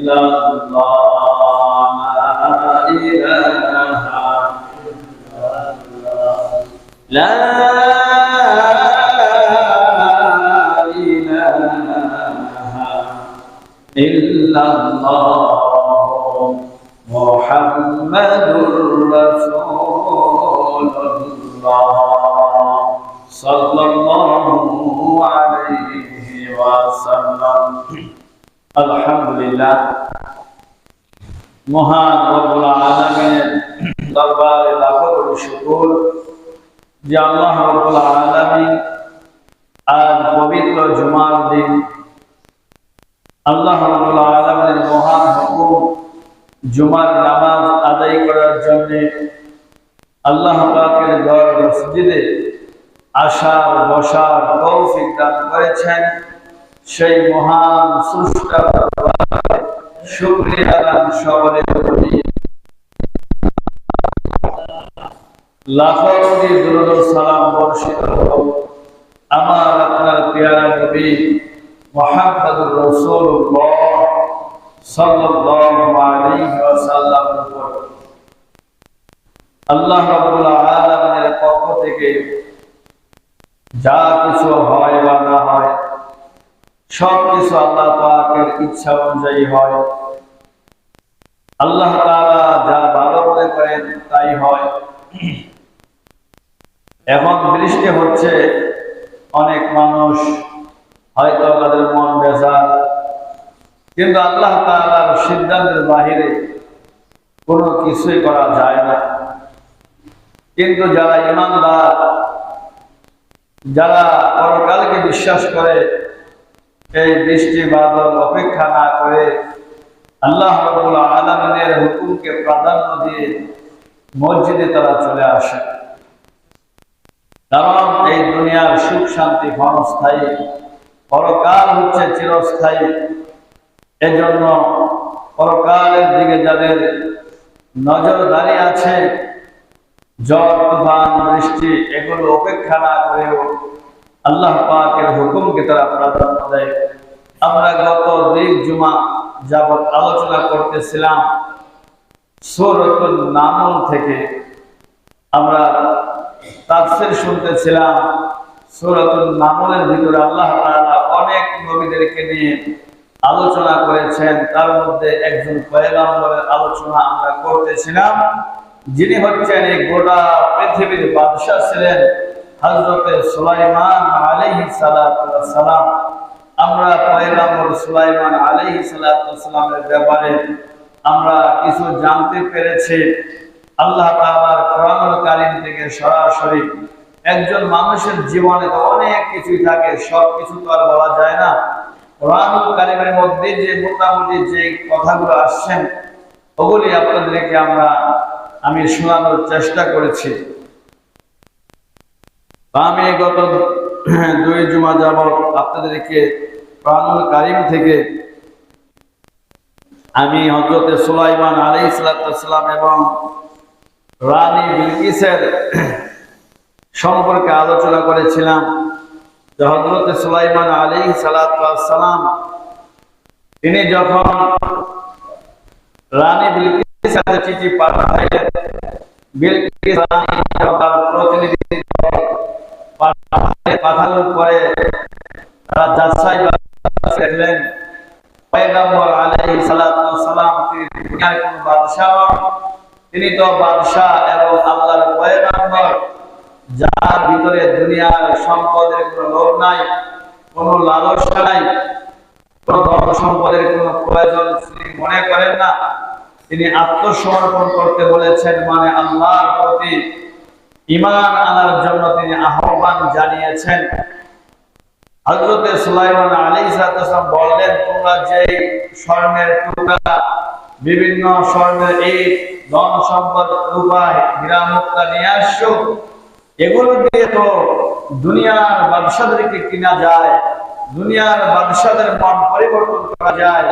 ইল্লাল্লাহ লা ইলাহা ইল্লাল্লাহ মুহাম্মাদুর রাসূলুল্লাহ সাল্লাল্লাহু আলাইহি ওয়াসাল্লাম। আলহামদুলিল্লাহ, মহান রব্বুল আলামিনের দরবারে লাখো কোটি শুকর যে আল্লাহ রব্বুল আলামিন আজ পবিত্র জুমার দিন আল্লাহ রব্বুল আলামিনের মহান হুকুম জুমার নামাজ আদায় করার জন্য আল্লাহ পাকের ঘর মসজিদে আসার বসার তৌফিক দান করেছেন। সেই মহান স্রষ্টার দরবারে শুকরিয়া আদান সকলে করি। লাখো কোটি দরুদ ও সালাম বর্ষিত হোক আমার আপনার প্রিয় নবী মুহাম্মদুর রাসূলুল্লাহ সাল্লাল্লাহু আলাইহি ওয়াসাল্লামের উপর। আল্লাহ রাব্বুল আলামিনের পক্ষ থেকে যা কিছু হয় বা না হয় সব কিছু আল্লাহ পাকের ইচ্ছা অনুযায়ী হয়। আল্লাহ তাআলা যা ভালো মনে করেন তাই হয়। এখন বৃষ্টি হচ্ছে, অনেক মানুষ হয়তো তাদের মন বেজার, কিন্তু আল্লাহ তাআলার সিদ্ধান্তের বাহিরে কোনো কিছুই করা যায় না। কিন্তু যারা ঈমানদার, যারা পরকালকে বিশ্বাস করে, এই বৃষ্টি বাদল অপেক্ষা না করে আল্লাহ রাব্বুল আলামিনের হুকুমকে প্রাধান্য দিয়ে মসজিদে তারা চলে আসে। কারণ এই দুনিয়ার সুখ শান্তি ক্ষণস্থায়ী, পরকাল হচ্ছে চিরস্থায়ী। এজন্য পরকালের দিকে যাদের নজরদারি আছে, ঝড় তুফান বৃষ্টি এগুলো উপেক্ষা না করেও আল্লাহ পাকের হুকুমকে তারা প্রাধান্য দেয়। আমরা গত দুই জুমা যাবত আলোচনা করতেছিলাম সূরাতুন নামল থেকে, আমরা তাফসীর শুনতেছিলাম। সূরাতুন নামলের ভিতরে আল্লাহ তাআলা অনেক নবীদেরকে নিয়ে আলোচনা করেছেন। তার মধ্যে একজন পয়গম্বরের আলোচনা আমরা করতেছিলাম, যিনি হচ্ছেন এই গোটা পৃথিবীর বাদশাহ ছিলেন, হযরতে সুলাইমান আলাইহিস সালাতু ওয়াস সালাম। আমরা পয়গম্বর সুলাইমান আলাইহিস সালাতু ওয়াস সালামের ব্যাপারে আমরা কিছু জানতে পেরেছি আল্লাহ তাআলার কোরআনুল কারীম থেকে সরাসরি। একজন মানুষের জীবনে তো অনেক কিছুই থাকে, সব কিছু তো আর বলা যায় না। কোরআনুল কারীমের মধ্যে যে মোটামুটি যে কথাগুলো আসছেন ওগুলি আপনাদেরকে আমি শোনানোর চেষ্টা করেছি। আমি গত দুই জুমা যাবত আপনাদেরকে কোরআনুল কারীম থেকে আমি হযরতে সুলাইমান আলাইহিস সালাম এবং রানী বিলকিসের সম্পর্কে আলোচনা করেছিলাম। যে হযরতে সুলাইমান আলাইহিস সালাম তিনি যখন রানী বিলকিসের সাথে চিঠি পাঠাইলেন, বিলকিস রানী তার প্রতিনিধি পাঠানোর পরে তারা যাচাই করলেন পয়গম্বর আলাইহিস সালাম তিনি দুনিয়ার কোন বাদশা, তিনি তো বাদশাহ এবং আল্লাহর পয়গম্বর, যার ভিতরে দুনিয়ার সম্পদের কোনো লোভ নাই, কোনো লালসা নাই, কোনো ধন সম্পদের কোনো প্রয়োজন তিনি মনে করেন না। তিনি আত্মসমর্পণ করতে বলেছেন, মানে আল্লাহর প্রতি ঈমান আনার জন্য তিনি আহ্বান জানিয়েছেন। হযরতে সুলাইমান আলাইহিস সালাম বললেন, তোমরা যে স্বর্ণের টুকরা, বিভিন্ন স্বর্ণের ইট, ধন সম্পদ, রূপা, হীরা মুক্তা নিয়ে আসছো, এগুলো দিয়ে তো দুনিয়ার বাদশাদেরকে কিনা যায়, দুনিয়ার বাদশাদের মন পরিবর্তন করা যায়,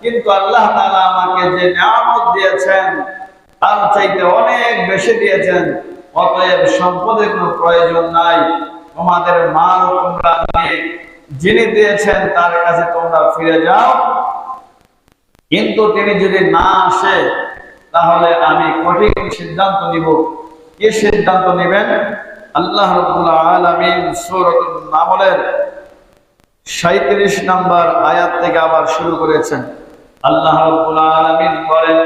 কিন্তু আল্লাহ তাআলা আমাকে যে নিয়ামত দিয়েছেন তার চাইতে অনেক বেশি দিয়েছেন। অতএব সম্পদের কোনো প্রয়োজন নাই, তোমাদের মাল তোমরা নিয়ে যিনি দিয়েছেন তার কাছে তোমরা ফিরে যাও। কিন্তু তিনি যদি না আসে তাহলে আমি কঠিন সিদ্ধান্ত নিব। কি সিদ্ধান্ত নেবেন? আল্লাহ রাব্বুল আলামিন সূরাতুন নামলের 37 নম্বর আয়াত থেকে আবার শুরু করেছেন। আল্লাহ রাব্বুল আলামিন বলেন,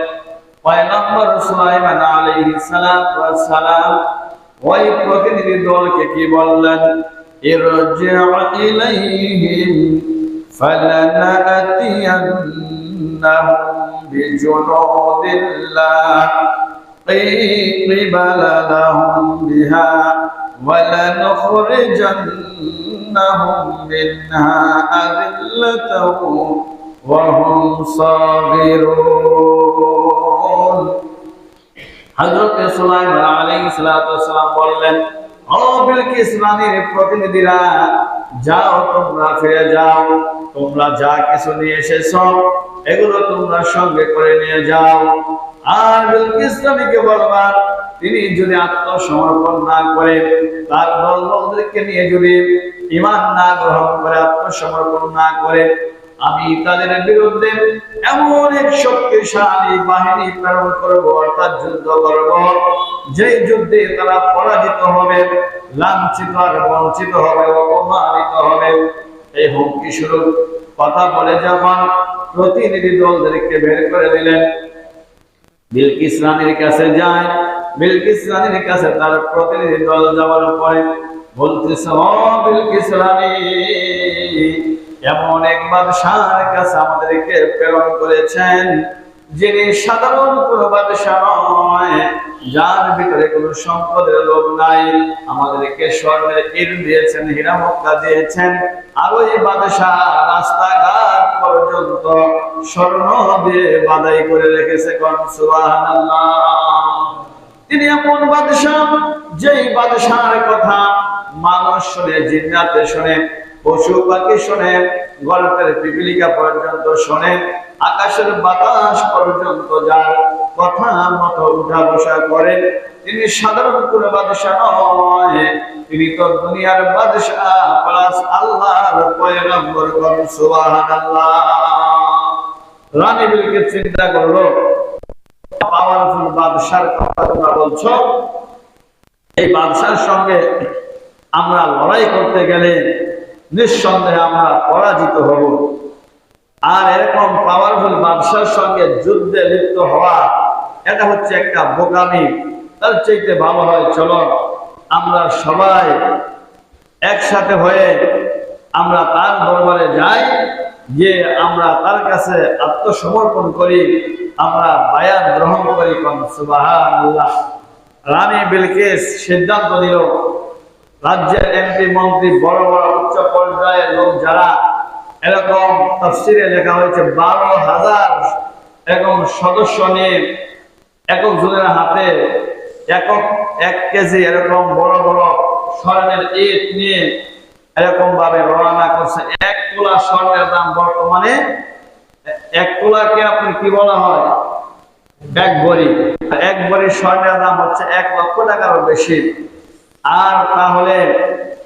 পয়গম্বর সুলাইমান আলাইহিস সালাতু ওয়াস সালাম ওই প্রতিনিধি দলকে কি বললেন? ইরজি' ইলাইহিম ফালানাতিয়ান্নাহুম বিজুনুদিন লা qibalā lahum biha وَلَنُخْرِجَنَّهُمْ مِنْهَا أَذِلَّةً وَهُمْ صَاغِرُونَ। হযরত সুলাইমান আলাইহিস সালাতু ওয়াস সালাম বললেন, ও বিলকিস রানীর প্রতিনিধিরা, যাও তোমরা ফিরে যাও, তোমরা যা কিছু নিয়ে এসেছো এগুলো তোমরা সঙ্গে করে নিয়ে যাও। আর বিলকিস রানীকে বলবা, তিনি যদি আত্মসমর্পণ না করে, তার দলবলদেরকে নিয়ে যদি ঈমান না গ্রহণ করে, আত্মসমর্পণ না করে, আমি তাদের বিরুদ্ধে এমন এক শক্তিশালী বাহিনী প্রেরণ করব, অর্থাৎ যুদ্ধ করব, যে যুদ্ধে তারা পরাজিত হবে, লাঞ্ছিত আর বঞ্চিত হবে, অপমানিত হবে। এই হুমকি স্বরূপ কথা বলে যখন প্রতিনিধি দলদেরকে বের করে দিলেন, বিলকিস রানীর কাছে যায়। বিলকিস রানীর কাছে তার প্রতিনিধি দল যাওয়ার পরে বলতেছে, ও বিলকিস রানী, এমন এক বাদশার কাছে আমাদেরকে প্রেরণ করেছেন, যিনি সাধারণ কোন বাদশা নয়, যার ভিতরে কোনো সম্পদের লোভ নাই। আমাদেরকে স্বর্ণের ইট দিয়েছেন, হীরা মুক্তা দিয়েছেন, আর ওই বাদশা রাস্তাঘাট পর্যন্ত স্বর্ণ দিয়ে বাধাই করে রেখেছে। সুবহানাল্লাহ। তিনি এমন বাদশা, যেই বাদশার কথা মানুষ শুনে, জিন্নাতে শুনে, পশু পাখি শুনে, গল্পের পিপিলিকা পর্যন্ত শুনে, আকাশের বাতাস পর্যন্ত যার কথা মতো উঠা বসা করে। তিনি সাধারণ কোনো বাদশা নয়, তিনি তো দুনিয়ার বাদশা প্লাস আল্লাহর পয়গম্বর। সুবহানাল্লাহ। রানী বিলকিস চিন্তা করলো, পাওয়ারফুল বাদশার কথা তোমরা বলছো, এই বাদশার সঙ্গে আমরা লড়াই করতে গেলে নিঃসন্দেহে আমরা পরাজিত হব। আর এরকম পাওয়ারফুল বাদশার সঙ্গে যুদ্ধে লিপ্ত হওয়া, এটা হচ্ছে একটা বোকামি। তার চাইতে ভালো হয় চলো আমরা সবাই একসাথে হয়ে আমরা তার দরবারে যাই, যে আমরা তার কাছে আত্মসমর্পণ করি, আমরা বায়াত গ্রহণ করি। সুবহানাল্লাহ। রানী বিলকিস সিদ্ধান্ত নিল, রাজ্যের এমপি মন্ত্রী, বড় বড় উচ্চ পর্যায়ের লোক যারা, এরকম তাফসীরে লেখা হয়েছে 12,000 এরকম সদস্য নিয়ে, একক জনের হাতে এক কেজি এরকম বড় বড় স্বর্ণের ইট নিয়ে এরকম ভাবে রওনা করছে। 1 তোলা স্বর্ণের দাম বর্তমানে, 1 তোলাকে আপনি কি বলা হয়? 1 ভরি। 1 ভরি স্বর্ণের দাম হচ্ছে 1 লক্ষ টাকারও বেশি। আর তাহলে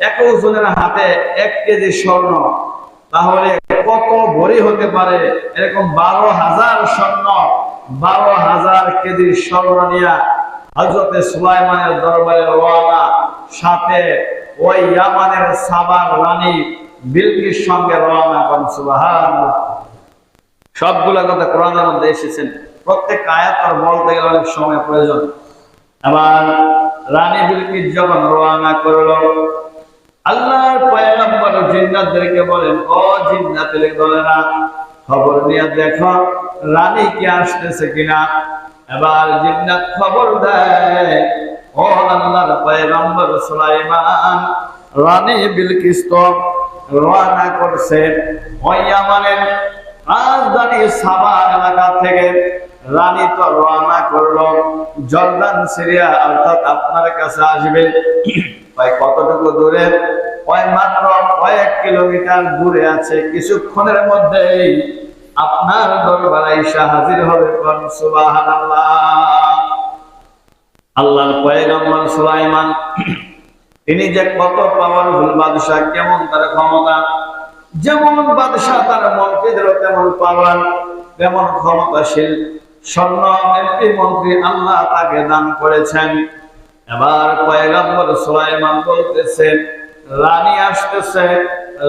একক জনের হাতে 1 কেজি স্বর্ণ, তাহলে কত ভরি হতে পারে? এরকম 12,000 স্বর্ণ, 12,000 কেজি স্বর্ণ নিয়ে হযরত সুলাইমানের দরবারে রওনা, সাথে ওই ইয়ামানের সাবার রানী বিলকিস সঙ্গে রওনা করেন। সুবহানাল্লাহ। সবগুলা কথা কোরআনের মধ্যে এসেছেন, প্রত্যেক আয়াত আর বলতে গেলে অনেক সময় প্রয়োজন। এবার রানী বিলকিস যখন রওনা করলো, আল্লাহর পয়গম্বর জিন্নাতদেরকে বলেন, ও জিন্নাতের দলেরা, খবর নিয়ে দেখো রানী কি আসতেছে কিনা। এবার জিন্নাত খবর দেয়, ও আল্লাহর পয়গম্বর সুলাইমান, রানী বিলকিস তো রওনা করছে ওই ইয়ামানের রাজধানী সাবা এলাকা থেকে। রানী তো রওনা করলো জর্দান সিরিয়া, অর্থাৎ আপনার কাছে আসবে। কতটুকু দূরে? মাত্র কয়েক কিলোমিটার দূরে আছে। কিছুক্ষণের মধ্যেই আপনার দরবারে এসে হাজির হবে। সুবহানাল্লাহ। আল্লাহর পয়গম্বর সুলাইমান, তিনি যে কত পাওয়ারফুল বাদশা, কেমন তার ক্ষমতা, যেমন বাদশা তার মন্ত্রীদেরও তেমন পাওয়ার। তেমন ক্ষমতাশীল স্বর্ণ এমপি মন্ত্রী আল্লাহ তাকে দান করেছেন। এবার পয়গম্বর সুলাইমান বলতেছেন, রানী আসতেছে,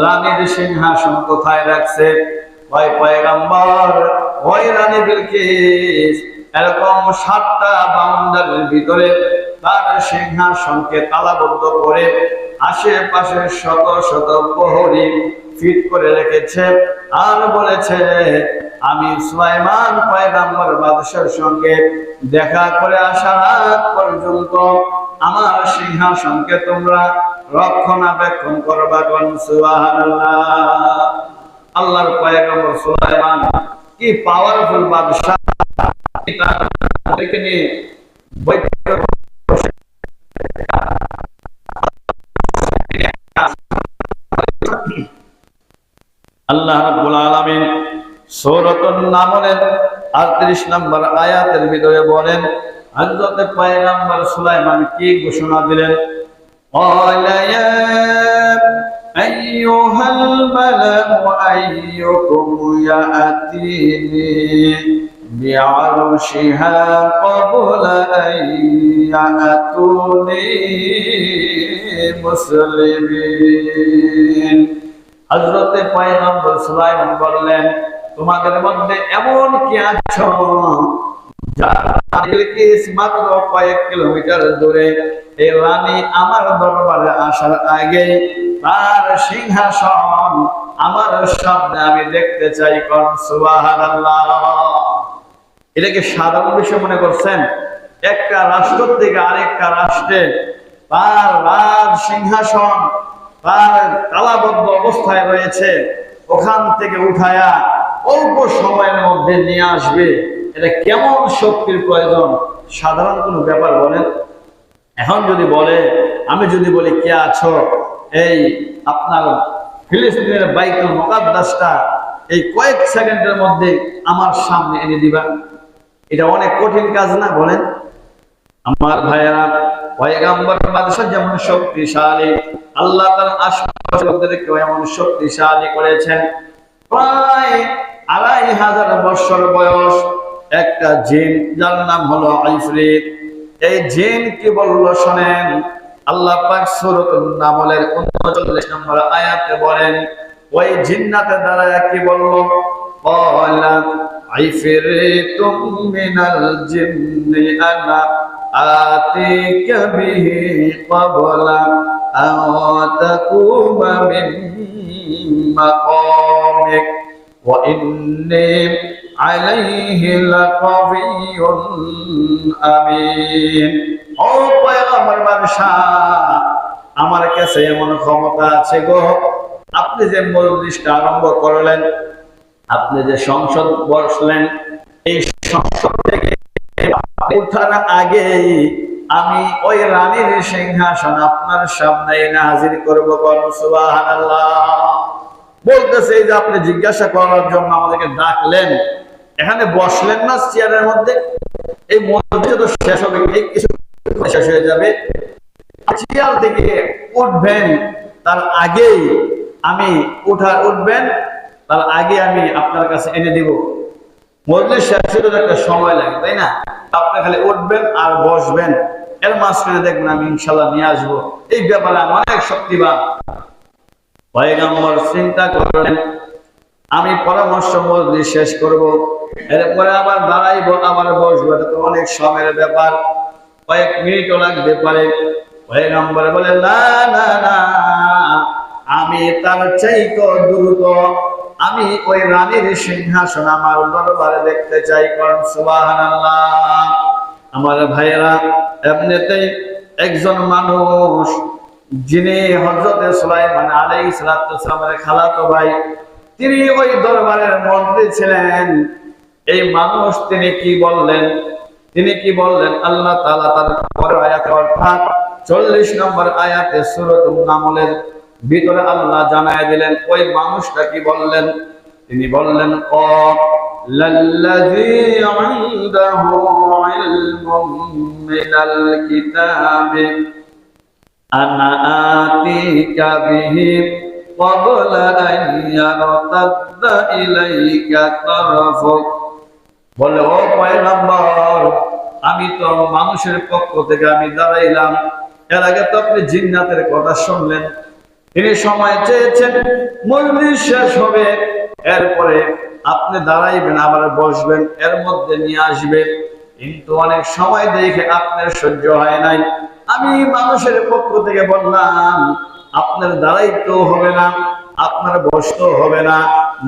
রানীর সিংহাসন কোথায় রাখছে? ওই পয়গম্বর, ওই রানী বিলকিস এরকম 7টা বাউন্ডারির ভিতরে তার সিংহাসনকে তালাবদ্ধ করে আশেপাশে শত শত প্রহরী ফিট করে রেখেছে। আর বলেছে, আমি সুলাইমান পয়গম্বর বাদশার সঙ্গে দেখা করে আসার আগ পর্যন্ত আমার সিংহাসনকে তোমরা রক্ষণাবেক্ষণ করবা। সুবহানাল্লাহ। আল্লাহর পয়গম্বর সুলাইমান কি পাওয়ারফুল বাদশা! আল্লাহ রাব্বুল আলামিন সূরাতুন নামলের 38 নম্বর আয়াতের ভিতরে বলেন, হযরত পয়গম্বর সুলাইমান কি ঘোষণা দিলেন? ক্বালা ইয়া আইয়ুহাল মালাউ আইয়ুকুম ইয়াতিনি বিআরশিহা ক্বাবলা আন ইয়াতুনি মুসলিমিন। হযরত পয়গম্বর সুলাইমান বললেন, তোমাদের মধ্যে এমন কি আছো যারা বিলকিস মাত্র কয়েক কিলোমিটার দূরে, এই রানী আমার দরবারে আসার আগে তার সিংহাসন আমার সামনে আমি দেখতে চাই। কোন সুবহানাল্লাহ। এটাকে সাধারণ বিষয় মনে করছেন? একটা রাষ্ট্র থেকে আরেকটা রাষ্ট্রে তার রাজ সিংহাসন তার তালাবদ্ধ অবস্থায় রয়েছে, ওখান থেকে উঠায়া অল্প সময়ের মধ্যে নিয়ে আসবে, এটা কেমন শক্তির প্রয়োজন? সাধারণ কোনো ব্যাপার বলেন? এখন যদি বলে, আমি যদি বলি কে আছো, এই আপনার ফিলিস্তিনের বাইতুল মুকাদ্দাসটা এই কয়েক সেকেন্ডের মধ্যে আমার সামনে এনে দিবা, এটা অনেক কঠিন কাজ না? বলেন আমার ভাইয়েরা, পয়গম্বর বাদশা যেমন শক্তিশালী, আল্লাহ তার আশপাশের লোকদেরকেও এমন শক্তিশালী করেছেন। প্রায় 2500 বছর বয়স একটা জিন, যার নাম হলো ইফরিত। এই জিন কি বলল শোনেন। আল্লাহ পাক সূরাতুন নামলের 39 নম্বর আয়াতে বলেন, ওই জিন্নাতের দ্বারা কি বলল? ক্বালা ইফরিতুম মিনাল জিন্নি আনা আতিকা বিহি ক্বাবলা আন তাকুমা মিন মাকামিক ওয়া ইন্নী আলাইহি লাকাবিয়্যুন আমিন। ও পয়গম্বর বাদশা, আমার কাছে এমন ক্ষমতা আছে গো, আপনি যে মজলিসটা আরম্ভ করলেন, আপনি যে সংসদ বসলেন, এই সংসদ থেকে উঠার আগেই আমি ওই রানীর সিংহাসন আপনার সামনে এনে হাজির করবো। সুবহানাল্লাহ। বলতেছে যে আপনি জিজ্ঞাসা করার জন্য আমাদেরকে ডাকলেন, এখানে বসলেন না চেয়ারের মধ্যে, এই মধ্যে তো শেষ হবে, কিছু শেষ হয়ে যাবে, চেয়ার থেকে উঠবেন তার আগেই আমি উঠবেন তার আগে আমি আপনার কাছে এনে দিব। মজলিস শেষ হতে একটা সময় লাগে, তাই না? আপনি খালি উঠবেন আর বসবেন, এর মাঝখানে দেখবেন আমি ইনশাল্লাহ নিয়ে আসবো। এই ব্যাপারে আমি অনেক শক্তিবান। পয়গম্বর চিন্তা করলেন, আমি পরামর্শ মজলিস শেষ করব, এরপরে আবার দাঁড়াইবো, আবার বসবো, এটা তো অনেক সময়ের ব্যাপার, কয়েক মিনিটও লাগতে পারে। পয়গম্বর বলে, না না না, আমি তার চাইতে দ্রুত আমি ওই রানীর সিংহাসন আমার দরবারে দেখতে চাই। কারণ সুবহানাল্লাহ। আমার ভাইয়েরা, এমনিতেই একজন মানুষ যিনি হযরত সুলাইমান আলাইহিস সালামের খালাতো ভাই, তিনি ওই দরবারের মন্ত্রী ছিলেন। এই মানুষ তিনি কি বললেন? আল্লাহ তাআলা তার পরের আয়াতে, অর্থাৎ 40 নম্বর আয়াতে সূরাতুন নামলের ভিতরে আল্লাহ জানায় দিলেন ওই মানুষটা কি বললেন। তিনি বললেন, লাল্লাযী ইনদাহু ইলমুম মিনাল কিতাবি আনা আতিকা বিহি ক্বাবলা আন ইয়ারতাদ্দা ইলাইকা তারফুক বলে, ও পয়গম্বর, আমি তো মানুষের পক্ষ থেকে আমি দাঁড়াইলাম, এর আগে তো আপনি জিন্নাতের কথা শুনলেন। তিনি সময় চেয়েছেন, মজলিস শেষ হবে, এরপরে আপনি দাঁড়াইবেন, আবার বসবেন, এর মধ্যে নিয়ে আসবেন, কিন্তু অনেক সময় দেখে আপনার সহ্য হয় নাই। আমি মানুষের পক্ষ থেকে বললাম, আপনার দাঁড়াইতেও হবে না, আপনার বসতেও হবে না,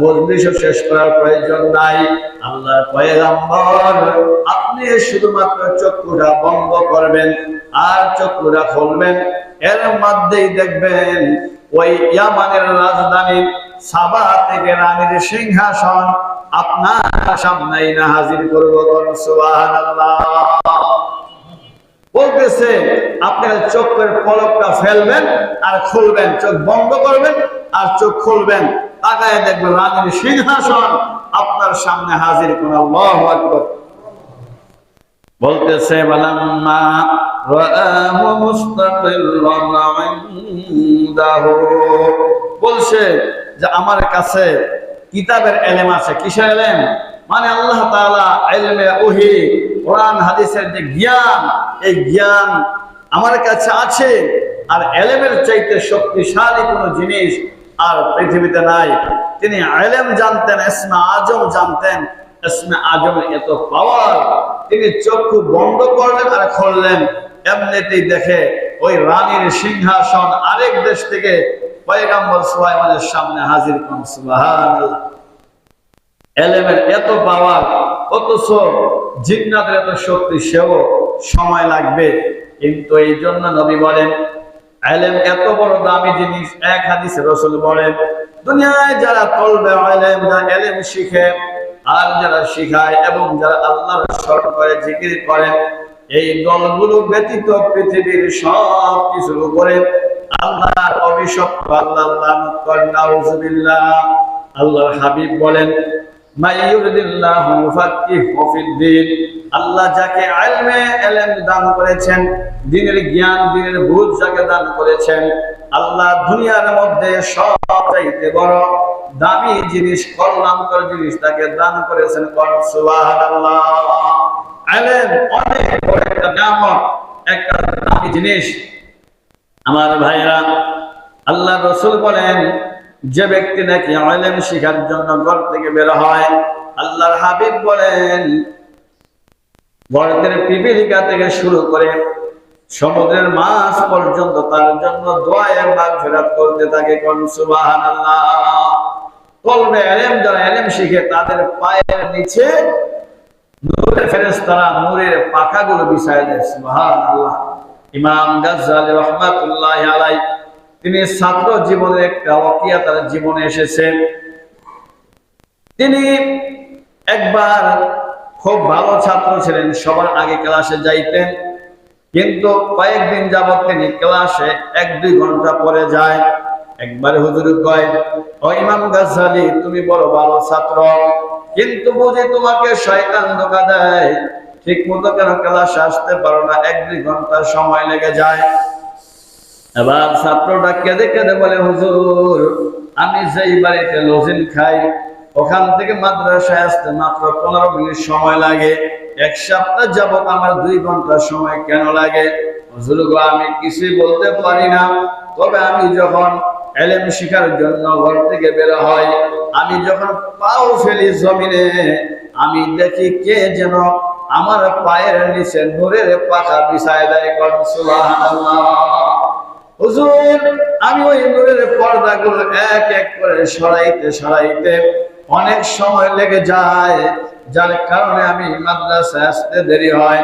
মজলিসও শেষ করার প্রয়োজন নাই। আল্লাহর পয়গম্বর, আপনি শুধুমাত্র চক্ষুটা বন্ধ করবেন আর চক্ষুটা খুলবেন, এর মধ্যেই দেখবেন ওই ইয়ামানের রাজধানী সাবা থেকে রানীর সিংহাসন আপনার সামনে না হাজির করবো। সুবহানাল্লাহ। বলতেছে, আপনার চোখের পলকটা ফেলবেন আর খুলবেন, চোখ বন্ধ করবেন আর চোখ খুলবেন, তাকায় দেখবেন রানীর সিংহাসন আপনার সামনে হাজির করুন। আল্লাহু আকবার। বলতেছে, বালাম্মা রাআহু মুস্তাকিল্লান ইনদাহু, বলছে যে আমার কাছে কিতাবের ইলম আছে। কিসের ইলম? মানে আল্লাহ তাআলা ইলমে ওহী, কোরআন হাদিসের যে জ্ঞান, এই জ্ঞান আমার কাছে আছে। আর ইলমের চাইতে শক্তিশালী কোনো জিনিস আর পৃথিবীতে নাই। তিনি ইলম জানতেন, ইসমে আজম জানতেন। ইসমে আজমের এত পাওয়ার, তিনি চক্ষু বন্ধ করলেন আর খুললেন, এমনিতেই দেখে ওই রানীর সিংহাসন আরেক দেশ থেকে পয়গম্বর সুলাইমানের সামনে হাজির করুন। সুবহানাল্লাহ। ইলমের এত পাওয়ার, অথচ জিন্নাতের এত শক্তি, সেও সময় লাগবে। কিন্তু এই জন্য নবী বলেন, ইলম এত বড় দামি জিনিস। এক হাদিসে রাসূল বলেন, দুনিয়ায় যারা তলবে ইলম, যারা ইলম শিখে আর যারা শিখায় এবং যারা আল্লাহর স্মরণ করে, জিকির করে, এই দলগুলো ব্যতীত পৃথিবীর সব কিছুর উপরে আল্লাহর অভিশপ্ত, আল্লাহ লানত করেন। নাউযুবিল্লাহ। আল্লাহর হাবিব বলেন, মাইয়ুরিদিল্লাহু ইউফাক্কিহু ফিদ্দীন, আল্লাহ যাকে ইলম দান করেছেন, দ্বীনের জ্ঞান, দ্বীনের বুঝ যাকে দান করেছেন, আল্লাহ দুনিয়ার মধ্যে সবচাইতে বড় দামি জিনিস, কল্যাণকর জিনিস তাকে দান করেছেন। সুবহানাল্লাহ। ইলম অনেক বড় একটা নিয়ামত, একটা দামি জিনিস। আমার ভাইরা, আল্লাহ রাসূল বলেন, যে ব্যক্তি নাকি ইলম শিখার জন্য ঘর থেকে বের হয়, আল্লাহর হাবিব বলেন, ঘরের পিপীলিকা থেকে শুরু করে সমুদ্রের মাছ পর্যন্ত তার জন্য দোয়ায়ে মাগফিরাত করতে থাকে। সুবহানাল্লাহ। কলবে ইলম, যারা ইলম শিখে, তাদের পায়ের নিচে নূরের ফেরেশতারা নূরের পাখাগুলো বিছায় দেয়। সুবহানাল্লাহ। ইমাম গাজ্জালী রাহমাতুল্লাহি আলাইহি, তিনি ছাত্র জীবনের একটা ওয়াকিয়া তার জীবনে এসেছে। তিনি একবার খুব ভালো ছাত্র ছিলেন, সবার আগে ক্লাসে যাইতেন, কিন্তু কয়েকদিন যাবত তিনি ক্লাসে 1-2 ঘন্টা পরে যায়। একবার হুজুর কয়, ও ইমাম গাজ্জালী, তুমি বড় ভালো ছাত্র, কিন্তু বুঝি তোমাকে শয়তান ধোঁকা দেয়, ঠিক মতো কেন ক্লাসে আসতে পারো না, 1-2 ঘন্টা সময় লেগে যায়। এবার ছাত্রটা কেঁদে কেঁদে বলে, হুজুর, আমি যেই বাড়িতে লজিন খাই, ওখান থেকে মাদ্রাসায় আসতে মাত্র 15 মিনিট সময় লাগে, 1 সপ্তাহ যাবত আমার 2 ঘন্টা সময় কেন লাগে? হুজুর গো, আমি কিছুই বলতে পারি না, তবে আমি যখন ইলম শিখার জন্য ঘর থেকে বের হই, আমি যখন পাও ফেলি জমিনে, আমি দেখি কে যেন আমার পায়ের নিচে নূরের পাখা বিছায় দেয়। সুবহানাল্লাহ। হুজুর, আমি ওই নূরের পর্দাগুলো এক এক করে সরাইতে অনেক সময় লেগে যায়, যার কারণে আমি মাদ্রাসায় আসতে দেরি হয়।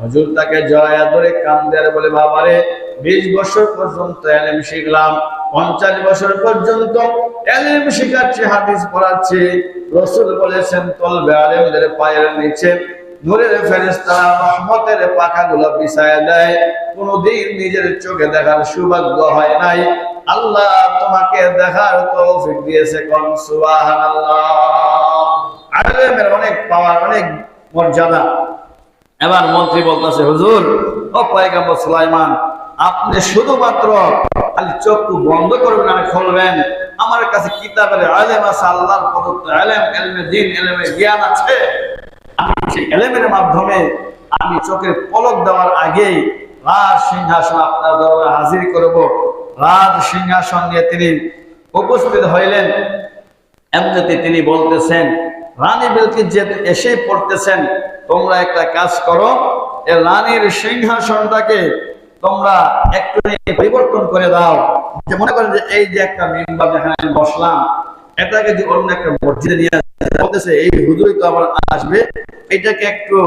হুজুর তাকে জয়া ধরে কান্দে আর বলে, বাবারে, 20 বছর পর্যন্ত ইলম শিখলাম, 50 বছর পর্যন্ত ইলম শিখাচ্ছি, হাদিস পড়াচ্ছি। রাসূল বলেছেন, তলবে আলেমদের পায়ের নিচে নূরের ফেরেশতারা রহমতের পাখাগুলো বিছায়া দেয়। কোনদিন নিজের চোখে দেখার সৌভাগ্য হয় নাই, আল্লাহ তোমাকে দেখার তৌফিক দিয়েছে। কোন সুবহানাল্লাহ। ইলমের অনেক পাওয়ার, অনেক মর্যাদা। এবার মন্ত্রী বলতেছে, হুজুর, ও পয়গম্বর সুলাইমান, আপনি শুধুমাত্র খালি চক্ষু বন্ধ করবেন আর খুলবেন, আমার কাছে কিতাবের ইলম আছে, আল্লাহর প্রদত্ত ইলম, ইলমে দ্বীন, ইলমে জ্ঞান আছে। আমি সেই এলেমের মাধ্যমে আমি চোখের পলক দেওয়ার আগেই রাজ সিংহাসন আপনার দরবারে হাজির করব। রাজ সিংহাসন নিয়ে তিনি উপস্থিত হইলেন। এমনিতে তিনি বলতেছেন, রানী বিলকিস যে এসে পড়তেছেন, তোমরা একটা কাজ করো, এই রানীর সিংহাসনটাকে তোমরা একটু পরিবর্তন করে দাও। যে মনে করেন যে এই যে একটা মিম্বার যেখানে আমি বসলাম, এটাকে যদি অন্য একটা মসজিদে নিয়ে বলতেছে এই হুজুরই তো আবার আসবে, এটাকে একটু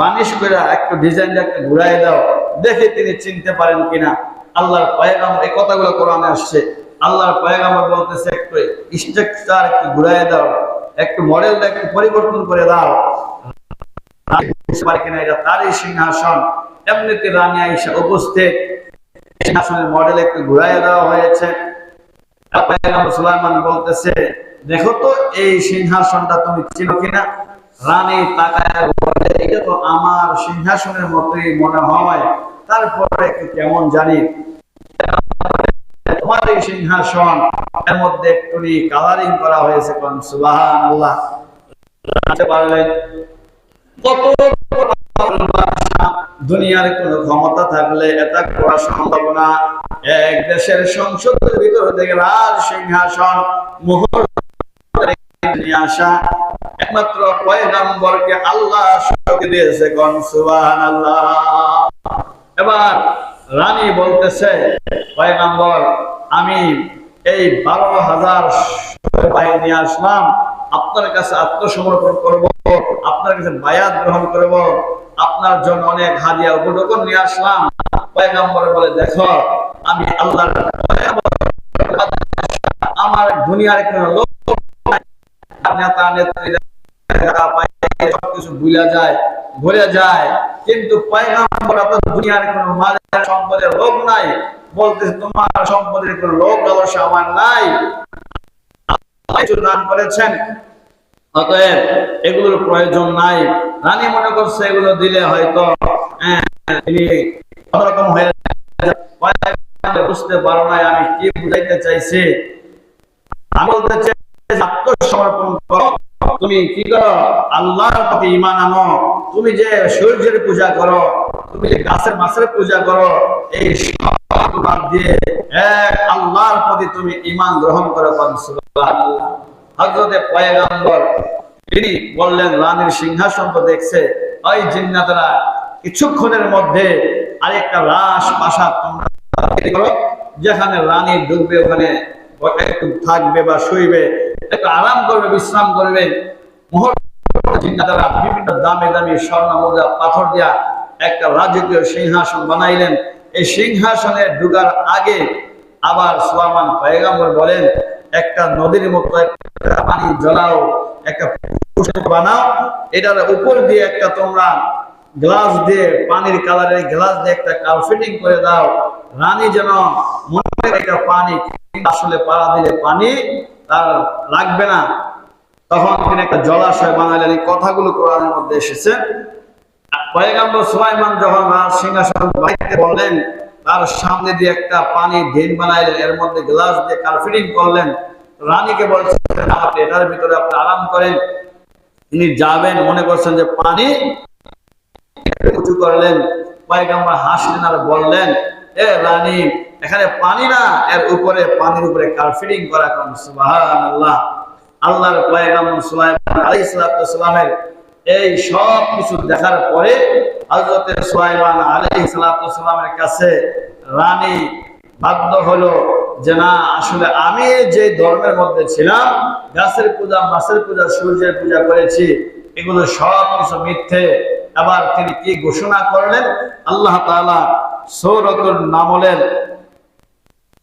বানিশ করে একটু ডিজাইনটা একটু ঘুরাই দাও, দেখে তিনি চিনতে পারেন কিনা। আল্লাহর পয়গাম্বর এই কথাগুলো কোরআনে আসছে। আল্লাহর পয়গাম্বর বলতেছে একটু স্ট্রাকচার একটু ঘুরাই দাও, একটু মডেলটা একটু পরিবর্তন করে দাও, কিনা এটা তারই সিংহাসন। এমনিতে রানী আয়েশা উপস্থিত, সিংহাসনের মডেল একটু ঘুরাই দেওয়া হয়েছে। পয়গাম্বর সুলাইমান বলতেছে, দেখো তো এই সিংহাসনটা তুমি চিনো কিনা। রানী তাকায় বলে, এটা তো আমার সিংহাসনের মতোই মনে হয়, তারপরে একটু কেমন জানি। তোমার এই সিংহাসন, এর মধ্যে একটু কালারিং করা হয়েছে। সুবহানাল্লাহ। কত দুনিয়ার কোন ক্ষমতা থাকলে এটা করা সম্ভব না। এক দেশের সংসদের ভিতর থেকে রাজ সিংহাসন মুহূর্তে নিয়ে আসা একমাত্র পয়গম্বরকে আল্লাহ শক্তি দিয়েছে। সুবহানাল্লাহ। এবার রানী বলতেছে, পয়গম্বর আমি এই 12,000 বাহিনী নিয়ে আসলাম, আপনার কাছে আত্মসমর্পণ করব, আপনার কাছে বায়াত গ্রহণ করব, আপনার জন্য অনেক হাদিয়া উপঢৌকন নিয়ে আসলাম। পয়গম্বর বলে, দেখো আমি আল্লাহর আমার দুনিয়ার কোনো লোক নেতা নেত্রী সবকিছু ভুলে যায়, ভরে যায়, কিন্তু পয়গম্বর আপনার দুনিয়ার কোনো মালের সম্পদের লোভ নাই। বলতেছে তোমার সম্পদের কোনো লোভ লালসা আমার নাই, দান করেছেন, অতএব এগুলোর প্রয়োজন নাই। রানী মনে করছে এগুলো দিলে হয়তো অন্যরকম হয়ে যাবে, বুঝতে পারো নাই আমি কি বুঝাইতে চাইছি। আমি বলতে চাই আত্মসমর্পণ করো, তুমি কি করো, আল্লাহর প্রতি ঈমান আনো। তুমি যে সূর্যের পূজা করো, তুমি যে গাছের মাছের পূজা করো, এই সব বাদ দিয়ে এক আল্লাহর প্রতি তুমি ঈমান গ্রহণ করো। সুবহানাল্লাহ। হযরতে পয়গম্বর তিনি বললেন, রানীর সিংহাসন তো দেখছে, ওই জিন্নাতরা কিছুক্ষণের মধ্যে আরেকটা রাজপ্রাসাদ তোমরা তৈরি করো, যেখানে রানী ঢুকবে, ওখানে একটু থাকবে বা শুইবে, একটু আরাম করবে, বিশ্রাম করবে। মুহূর্তে জিন্নাতরা বিভিন্ন দামি দামি স্বর্ণ মুদ্রা পাথর দিয়া একটা রাজকীয় সিংহাসন বানাইলেন। এই সিংহাসনে ঢুকার আগে আবার সুলাইমান পয়গম্বর বলেন, একটা নদীর মতো একটা পানি জ্বলাও, একটা বানাও, এটার উপর দিয়ে একটা তোমরা গ্লাস দিয়ে, পানির কালারের গ্লাস দিয়ে একটা কার্পেটিং করে দাও। রানী যেন মনে করে এটা পানি, আসলে পাড়া দিলে পানি তার লাগবে না। তখন তিনি একটা জলাশয় বানালেন। এই কথাগুলো কোরআনের মধ্যে এসেছে। পয়গম্বর সুলাইমান যখন রাজ সিংহাসন বাইতে বললেন, তার সামনে দিয়ে একটা পানি ঢিন বানাইলেন, এর মধ্যে গ্লাস দিয়ে কার্পেটিং করলেন। রানীকে বলছেন, আপনি এটার ভিতরে আপনি আরাম করেন। তিনি যাবেন, মনে করছেন যে পানি, উঁচু করলেন। পয়গম্বর হাসলেন আর বললেন, এ রানী, এখানে পানি না, এর উপরে পানির উপরে কার্পেটিং করা। সুবহানাল্লাহ। আল্লাহর পয়গম্বর সুলাইমান আলাইহিস সালামের এই সব কিছু দেখার পরে হযরত সুলাইমান আলাইহিস সালামের কাছে রানী বাধ্য হলো যে না, আসলে আমি যে ধর্মের মধ্যে ছিলাম, গাছের পূজা, মাছের পূজা, সূর্যের পূজা করেছি, এগুলো সব কিছু মিথ্যে। আবার তিনি কি ঘোষণা করলেন, আল্লাহ তাআলা সূরাতুন নামলের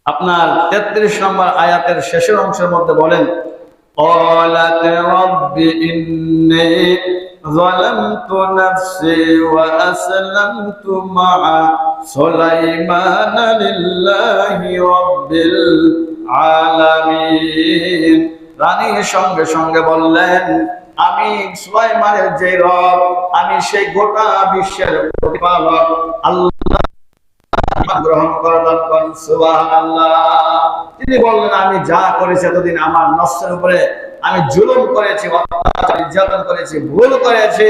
আপনার 33 নম্বর আয়াতের শেষের অংশের মধ্যে বলেন, قالت رب إني ظلمت نفسي وأسلمت مع سليمان لله رب العالمين। রানী সঙ্গে সঙ্গে বললেন, আমি সুলাইমানের যে রব, আমি সেই গোটা বিশ্বের প্রতিপালক আল্লাহ গ্রহণ করলাম। সুবহানাল্লাহ। তিনি বললেন, আমি যা করেছি এতদিন আমার নফসের উপরে আমি জুলুম করেছি, অত্যাচার নির্যাতন করেছি, ভুল করেছি,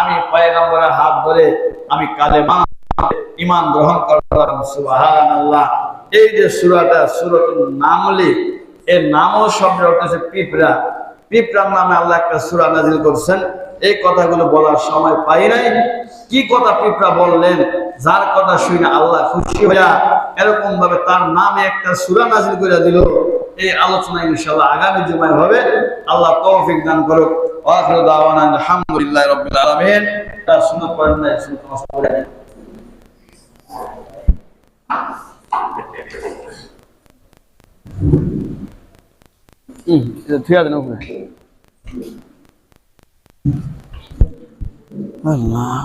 আমি পয়গম্বরের হাত ধরে আমি কালেমা ঈমান গ্রহণ করলাম। সুবহানাল্লাহ। এই যে সূরাটা সূরাতুন নামলি, এর নামও শব্দের অর্থ হচ্ছে পিঁপড়া। পিঁপড়ার নামে আল্লাহ একটা সূরা নাজিল করছেন। এই কথাগুলো বলার সময় পাই নাই। কি কথা পিঁপড়া বললেন, যার কথা শুনে আল্লাহ খুশি হইয়া এরকম ভাবে তার নামে একটা সূরা নাজিল করে দিল। এই আলোচনা ইনশাআল্লাহ আগামী জুমায় হবে। আল্লাহ তৌফিক দান করুক। ওয়া আখিরু দাওয়ানা আলহামদুলিল্লাহি রাব্বিল আলামিন। তা সুন্নাত পড়েন না, সুন্নাত নষ্ট করে দেন। এটা থিয়া দেন উপরে। আল্লাহ